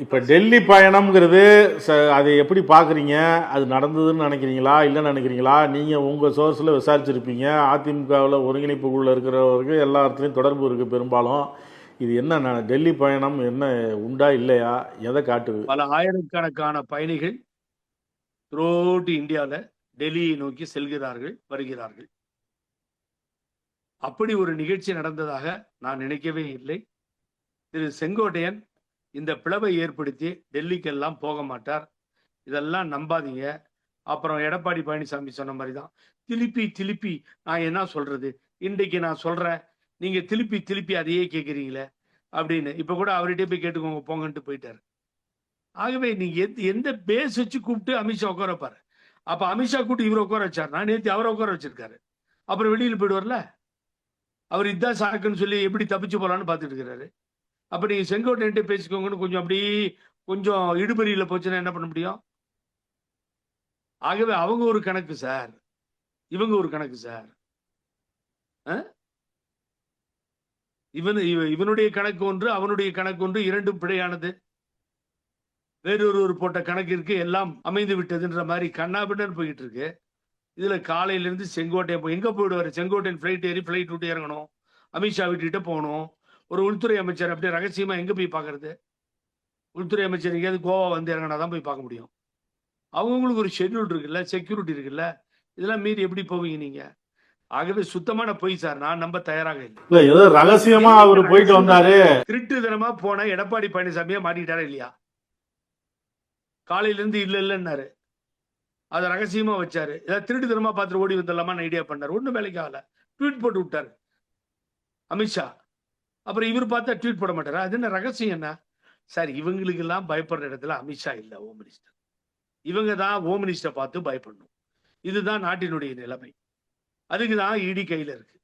இப்போ டெல்லி பயணம்ங்கிறது அதை எப்படி பார்க்குறீங்க? அது நடந்ததுன்னு நினைக்கிறீங்களா, இல்லைன்னு நினைக்கிறீங்களா? நீங்கள் உங்கள் சோர்ஸில் விசாரிச்சிருப்பீங்க. அதிமுகவில் ஒருங்கிணைப்பு குழுவில் இருக்கிறவருக்கு எல்லா இடத்துலையும் தொடர்பு இருக்குது பெரும்பாலும். இது என்ன டெல்லி பயணம் என்ன உண்டா இல்லையா, எதை காட்டுது? பல ஆயிரக்கணக்கான பயணிகள் த்ரூஅவுட் இந்தியாவில் டெல்லியை நோக்கி செல்கிறார்கள், வருகிறார்கள். அப்படி ஒரு நிகழ்ச்சி நடந்ததாக நான் நினைக்கவே இல்லை. திரு செங்கோட்டையன் இந்த பிளவை ஏற்படுத்தி டெல்லிக்கெல்லாம் போக மாட்டார், இதெல்லாம் நம்பாதீங்க. அப்புறம் எடப்பாடி பழனிசாமி சொன்ன மாதிரி தான், திருப்பி நான் என்ன சொல்றது, இன்றைக்கு நான் சொல்றேன், நீங்க திருப்பி அதையே கேட்குறீங்களே அப்படின்னு. இப்ப கூட அவர்கிட்ட போய் கேட்டுக்கோங்க போங்கன்ட்டு போயிட்டாரு. ஆகவே நீங்க எந்த பேஸ் வச்சு கூப்பிட்டு அமித்ஷா உட்கார வைப்பாரு. அப்ப அமித்ஷா கூப்பிட்டு இவர் உட்கார வச்சார், நான் நேற்று அவரை உட்கார வச்சிருக்காரு. அப்புறம் வெளியில் போயிடுவார்ல, அவர் இதான் சாக்குன்னு சொல்லி எப்படி தப்பிச்சு போலான்னு பார்த்துட்டு இருக்கிறாரு. அப்ப நீங்க செங்கோட்டையன்ட்டு பேசிக்கோங்கன்னு கொஞ்சம் அப்படி கொஞ்சம் இடுபறியில போச்சுன்னா என்ன பண்ண முடியும்? ஆகவே அவங்க ஒரு கணக்கு சார், இவங்க ஒரு கணக்கு சார். இவனுடைய கணக்கு ஒன்று, அவனுடைய கணக்கு ஒன்று, இரண்டும் பிழையானது. வேறொரு போட்ட கணக்கிற்கு எல்லாம் அமைந்து விட்டதுன்ற மாதிரி கண்ணாபின்னு போயிட்டு இருக்கு. இதுல காலையில இருந்து செங்கோட்டையன் எங்க போயிடுவாரு? செங்கோட்டையன் ஃபிளைட் ஏறி ஃபிளைட் விட்டு இறங்கணும், அமித்ஷா வீட்டுக்கிட்ட போகணும். ஒரு உள்துறை அமைச்சர் அப்படியே ரகசியமா எங்க போய் பாக்குறது? உள்துறை அமைச்சர் எங்கேயாவது கோவா வந்து இறங்கினாதான் போய் பார்க்க முடியும். அவங்களுக்கு ஒரு ஷெட்யூல் இருக்குல்ல, செக்யூரிட்டி இருக்குல்ல, இதெல்லாம் மீறி எப்படி போவீங்க நீங்க? ஆகவே சுத்தமான பொய் சார், நான் நம்ப தயாராக இல்லை. ஏதோ ரகசியமா அவர் போயிட்டு வந்தாரு, திருட்டு தினமா போன எடப்பாடி பழனிசாமியா மாட்டிட்டாரா இல்லையா? காலையில இருந்து இல்லைன்னாரு, அதை ரகசியமா வச்சாரு. ஏதாவது திருட்டு தினமா பார்த்துட்டு ஓடி வந்துடலாமா ஐடியா பண்ணாரு, ஒன்னும் வேலைக்கு ஆகல. ட்வீட் போட்டு விட்டாரு அமித்ஷா. அப்புறம் இவர் பார்த்தா ட்வீட் போட மாட்டாரு, அது என்ன ரகசியம் என்ன சார்? இவங்களுக்கு எல்லாம் பயப்படுற இடத்துல அமித்ஷா இல்ல, ஹோம் மினிஸ்டர். இவங்க தான் ஹோம் மினிஸ்டர் பார்த்து பயப்படணும். இதுதான் நாட்டினுடைய நிலைமை. அதுக்குதான் இடி கையில இருக்கு,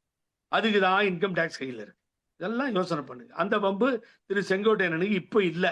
அதுக்குதான் இன்கம் டாக்ஸ் கையில இருக்கு. இதெல்லாம் யோசனை பண்ணுங்க. அந்த வம்பு திரு செங்கோட்டையனுக்கு இப்ப இல்ல.